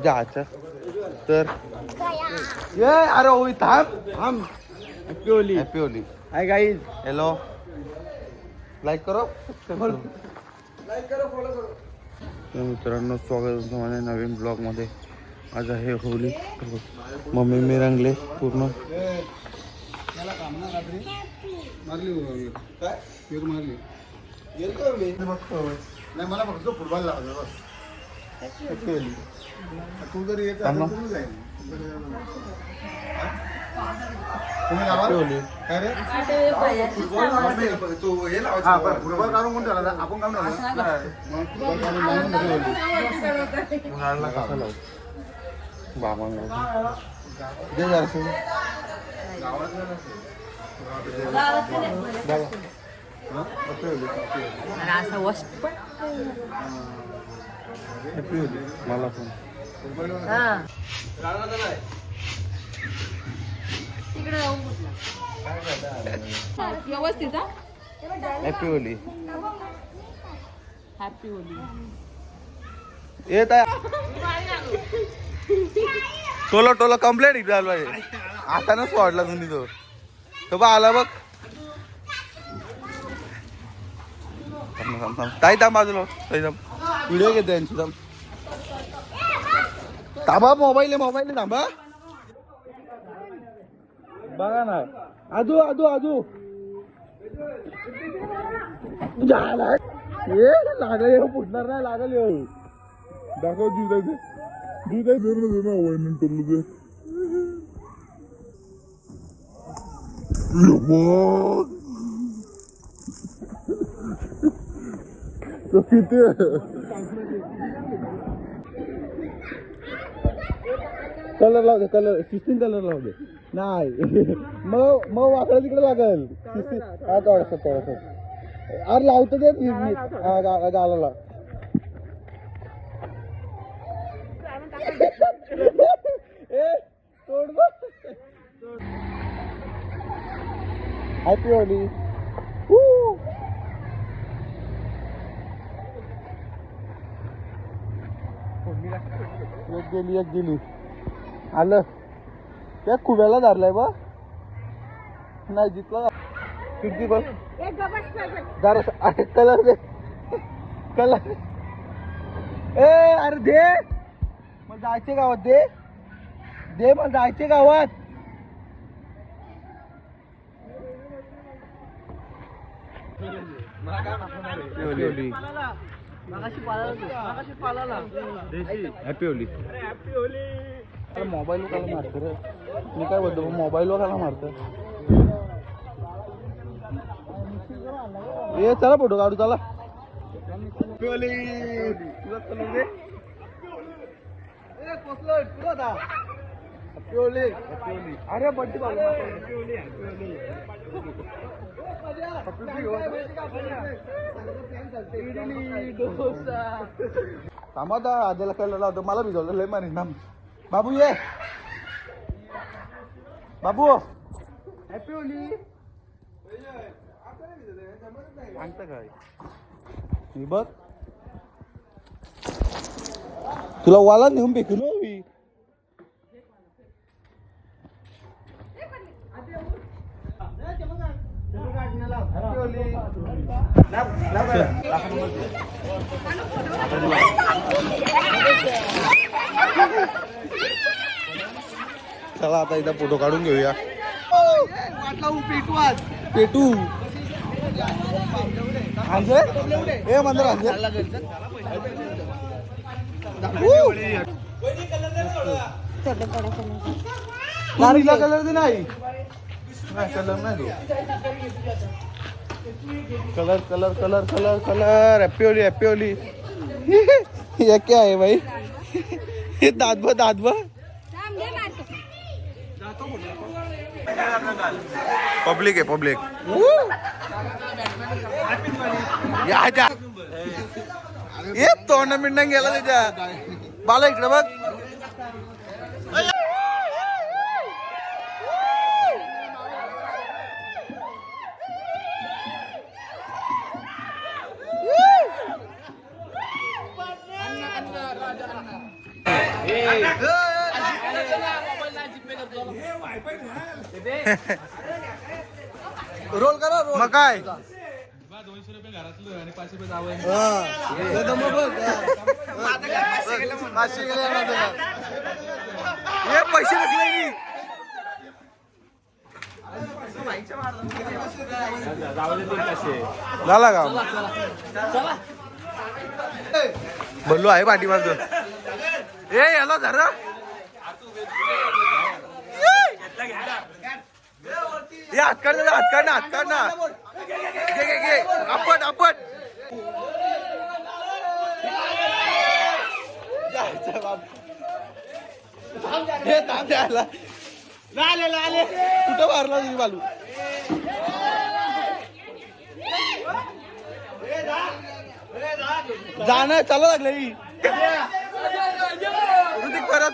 जायचं तर अरे ओवी थांब थांब. Happy Holy. Happy Holy. Hi guys. Hello. Like करो. लाईक करो, फॉलो करो. मित्रांनो, स्वागत आहे माझ्या नवीन ब्लॉग मध्ये. आज आहे होली. मम्मी मी रंगले पूर्ण. मारली काय मारली नाही मला फक्त फुटबॉल लावला बस. तू जरी येत जाईल तुम्ही लावा काय रे फुटबॉल काढून कोण ठेवला आपण काढून बाबा दे जरा मला पण व्यवस्थित. Happy Holy. Happy Holy. येत आहे टोला टोला कंप्लेंट झालं आता ना सोडला तुम्ही तो बा आला बघ. ताई थांब बाजूला. व्हिडिओ घेते यांची थांब. थांबा मोबाईल थांबा. बघा ना आजू आजू आजू लागल फुटणार नाही लागल दाखव दूध तो किती कलर लाव दे. कलर 16 कलर लाव दे. नाही मग वाकडं तिकडे लागल. 16 थोडस अरे लावतो ते गालाला. Happy Holy. एक गेली आलं त्या खुब्याला धरलाय बा. नाही जितला किती बस जरा. अरे कलर दे कलर. ए अरे दे मला जायचे गावात. दे मला जायचे गावात. Happy Holy. मोबाईल वगैरे मारतो रे मी काय बोलतो. मोबाईल वगैरे मारतो. ये चला फोटो काढू चला. अरे बड्डे थांबा आद्याला कळलं लावतो. मला भिजवलं लय मारी ना. बाबू ये बाबू. Happy Holy. सांगता काय मी बघ तुला वाला नेऊन भेटू ना. चला आता इथं फोटो काढून घेऊया. पेटू ए मंदिर कलर दे. नाही कलर नाही colour colour colour colour colour. Happy Holy. Happy Holy. ये क्या है भाई. हे दादबा पब्लिक आहे पब्लिक. ये तोंड मिंड गेला त्याच्या. बाला इकडे बघ. रोल करा मग काय 200 रुपये घरातलं आणि 500 रुपये जावं. हे पैसे नसले मी झाला का बोललो आहे पाठीमाग ए याला धरा हे हातकाड हातकाड ना हातकाड ना घे आपण हे थांब द्यायला लाले कुठं मारला तुम्ही बालू जाणं चालू लागलं ही परत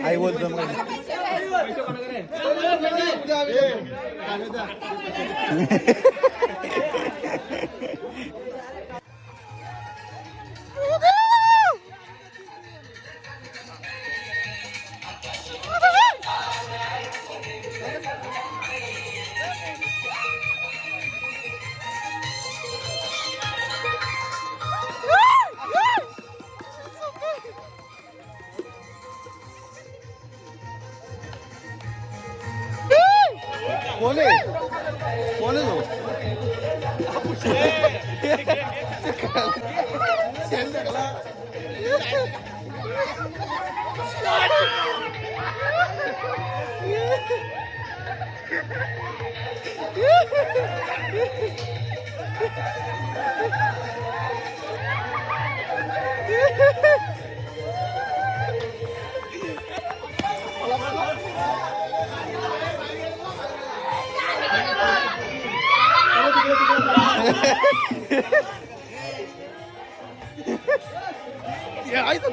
आई बोलतो कोण आहे तो आई तो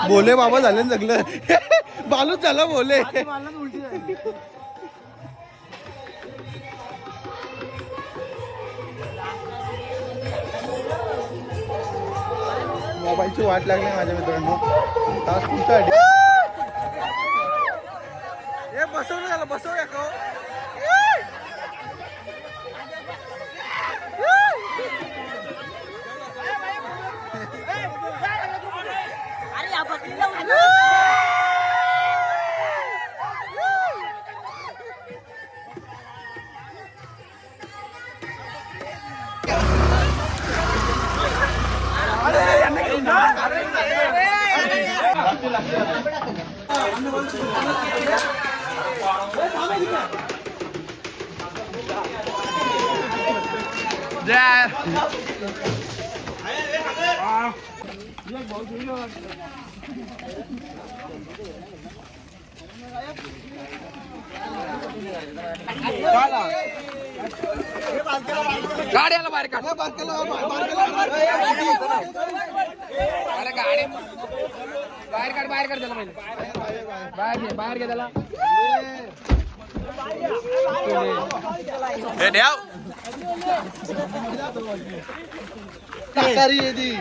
बोले बाबा झालं ना जगलं बालूच झालं बोले मोबाईलची वाट लागली माझ्या मित्रांनो तास तुमच्यासाठी हे बसवलं झालं बसवूया का गाड्याला बाहेर काढ गाडी बाहेर काढ त्याला पहिले बाहेर घे त्याला लाकारी येदी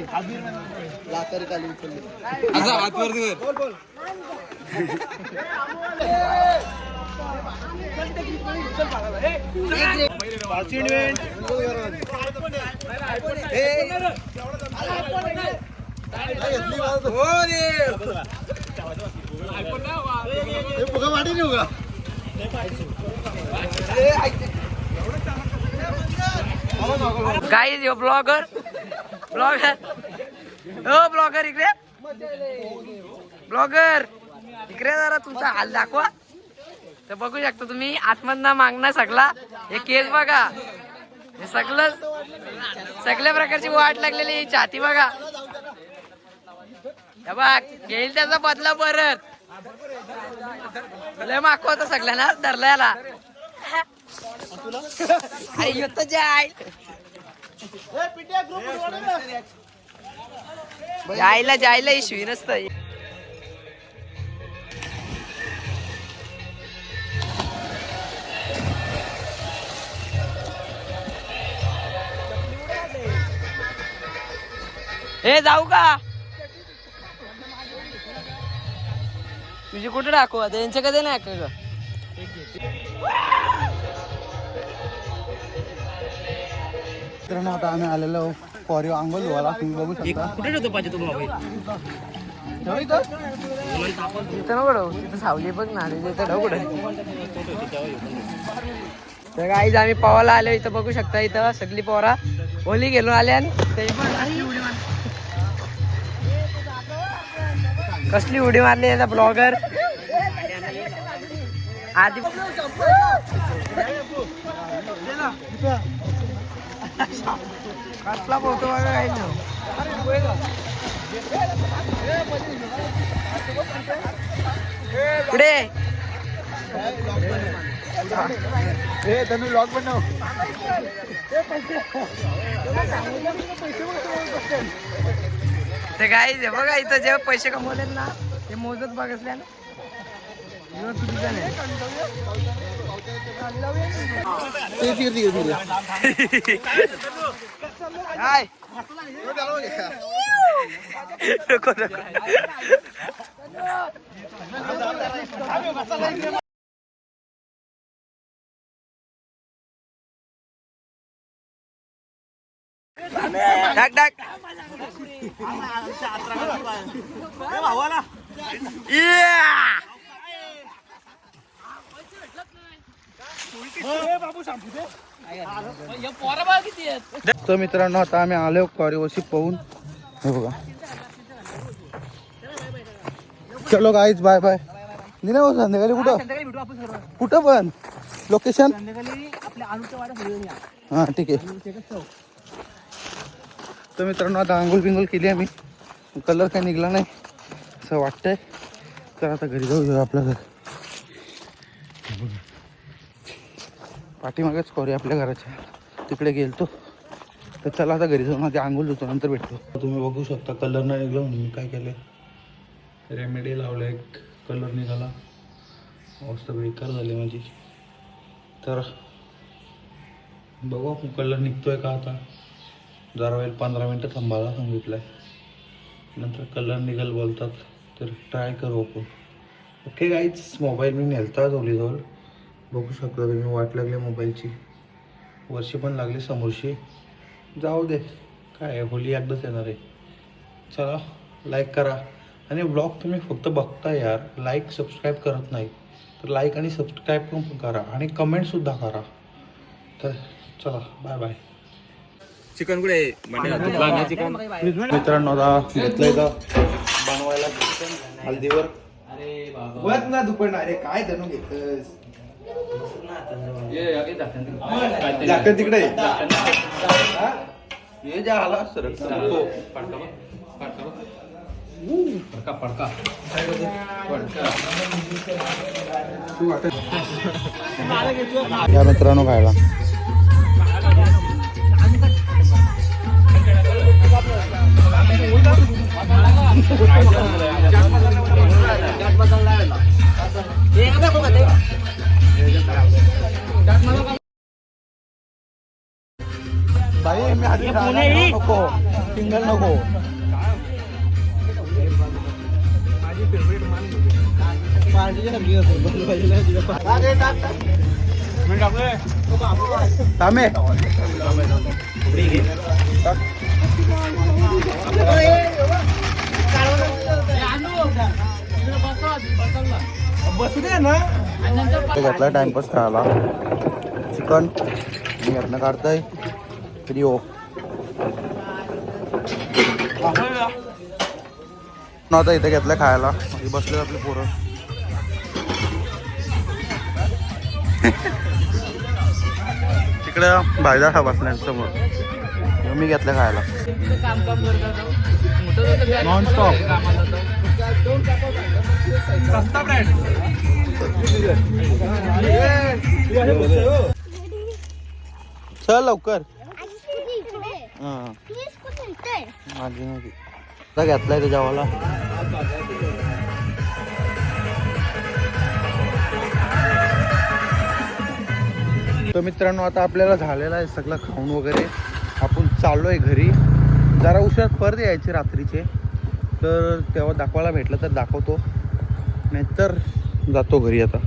लाकारी काली उचलली असा हात वरती कर वाटी नेऊ का गाइस यो ब्लॉगर ब्लॉगर इकडे ब्लॉगर इकडे जरा तुमचा हाल दाखवा. तर बघू शकता तुम्ही आतमधनं मागणं सगळा हे केस बघा. हे सगळ्या प्रकारची वाट लागलेली ही छाती बघा. हे बघ घेईल त्याचा बदला परत. लय मागवा होता सगळ्यांना धरल्याला. जायला इश्वी नसत. हे जाऊ का तुझी कुठे टाकू आता यांच्या कधी नाही का मित्रांनो आता आम्ही आलेलो फॉर अंगोल धुवाला. तुम्ही बघू शकता. कुठे ठेवतो पाहिजे तुम्हाला तिथं सावली बघ ना तर काहीच आम्ही पवायला आलो. इथं बघू शकता इथं सगळी पोरा होली घेऊन आले आणि कसली उडी मारली याचा ब्लॉगर आधी कसला पोहतो बघा काही ना पुढे तुम्ही ब्लॉग बनव. ते काही बघा इथं जेव्हा पैसे कमवले ना ते मोजत बघसल्या ना टाक टाक तर मित्रांनो आता आम्ही आलो कॉरीवरशी पाहून. हे बघा. चलो गाईज बाय बाय. नाही हो संध्याकाळी कुठं पण लोकेशन हा ठीक आहे. तर मित्रांनो आता आंघोळ बिंगोळ केली आम्ही. कलर काही निघला नाही असं वाटतंय. तर आता घरी जाऊ आपल्या घर पाठीमागेच करूया आपल्या घराच्या तिकडे गेलतो. तर चला आता घरी जाऊन आधी आंघोळ धुतो नंतर भेटतो. तुम्ही बघू शकता कलर नाही निघला म्हणून मी काय केलं रेमेडी लावलं. एक कलर निघाला अवस्था बेकार झाली माझी. तर बघू आपण कलर निघतोय का. आता जरा वेळ 15 मिनटं थांबायला सांगितलं आहे. नंतर कलर निघाल बोलतात तर ट्राय करू आपण. ओके गाईज मोबाईल मी नेलता झोलीजवळ बघू शकता तुम्ही. वाट लागली मोबाईलची. वर्षी पण लागली समोरशी. जाऊ दे काय होली एकदाच येणार आहे. चला लाईक करा आणि ब्लॉग तुम्ही फक्त बघता यार. लाईक सबस्क्राईब करत नाही तर लाईक आणि सबस्क्राईब पण करा आणि कमेंटसुद्धा करा. तर चला बाय बाय. चिकन कुठे मित्रांनो आता घेतलंय का बनवायला हल्दीवर. बघ ना दुपण. अरे काय धनू घेतलंस तिकडे ये जा आला सर या मित्रांनो खायला. भाई मी आधी नको सिंगल नको. थांबे घेतला टाइमपास खेळायला. चिकन मी यातनं काढतोय व्हिडिओ. आता इथे घेतलं खायला. बसले आपले पोरं. तिकडं भाईदार हा बसणार समोर, मी घेतलं खायला नॉन स्टॉप. चल लवकर. हां माझी नाही आता घेतलाय त्याच्यावाला. तर मित्रांनो आता आपल्याला झालेला आहे सगळं खाऊन वगैरे, आपण चाललोय घरी. जरा उशिरात परत यायचे रात्रीचे, तर तेव्हा दाखवायला भेटलं तर दाखवतो, नाहीतर जातो घरी आता.